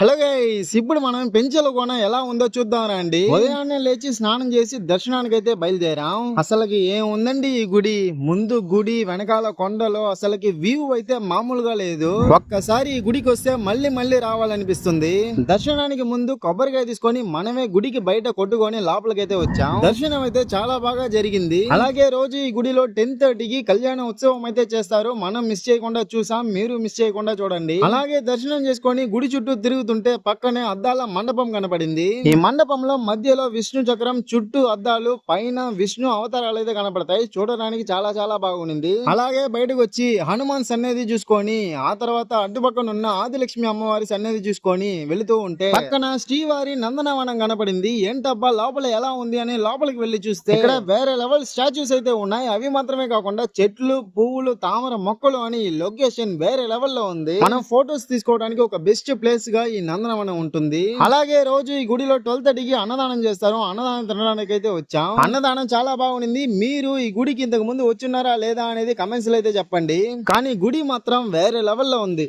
Hello guys, ఇప్పుడు మనం పెంచల కోన ఎలా ఉందో చూద్దాం రండి. ఉదయాన్నే లేచి స్నానం చేసి దర్శనానికి అయితే బయలుదేరాం. అసలుకి ఏం ఉందండి ఈ గుడి. ముందు గుడి, వెనకాల కొండలో అసలుకి వ్యూ అయితే మామూలుగా లేదు. ఒక్కసారి ఈ గుడికి వస్తే మళ్ళీ మళ్ళీ రావాలనిపిస్తుంది. దర్శనానికి ముందు కొబ్బరికాయ తీసుకొని మనమే గుడికి బయట కొట్టుకొని లోపలికైతే వచ్చాం. దర్శనం అయితే చాలా బాగా జరిగింది. అలాగే రోజు ఈ గుడిలో 10:30కి కళ్యాణ ఉత్సవం అయితే చేస్తారు. మనం మిస్ చేయకుండా చూసాం, మీరు మిస్ చేయకుండా చూడండి. అలాగే దర్శనం చేసుకొని గుడి చుట్టూ తిరుగుతుంటే పక్కనే అద్దాల మండపం కనపడింది. ఈ మండపంలో మధ్యలో విష్ణు చక్రం, చుట్టూ అద్దాలు, పైన విష్ణు అవతారాలు అయితే కనపడతాయి. చూడడానికి చాలా చాలా బాగుంది. అలాగే బయటకు వచ్చి హనుమాన్ సన్నిధి చూసుకొని ఆ తర్వాత అడ్డుపక్కన ఉన్న ఆదిలక్ష్మి అమ్మవారి సన్నిధి చూసుకొని వెళుతూ ఉంటే పక్కన శ్రీవారి నందనవనం కనపడింది. ఏంటబ్బా లోపల ఎలా ఉంది అని లోపలికి వెళ్లి చూస్తే ఇక్కడ వేరే లెవెల్ స్టాచ్యూస్ అయితే ఉన్నాయి. అవి మాత్రమే కాకుండా చెట్లు, పువ్వులు, తామర మొక్కలు అని లొకేషన్ వేరే లెవెల్లో ఉంది. మనం ఫొటోస్ తీసుకోవడానికి ఒక బెస్ట్ ప్లేస్ గా ఈ నందనవనం ఉంటుంది. అలాగే రోజు ఈ గుడిలో 12:30కి అన్నదానం చేస్తారు. అన్నదానం తినడానికి అయితే వచ్చాం. అన్నదానం చాలా బాగుంది. మీరు ఈ గుడికి ఇంతకు ముందు వచ్చున్నారా లేదా అనేది కమెంట్స్ లో అయితే చెప్పండి. కానీ గుడి మాత్రం వేరే లెవెల్లో ఉంది.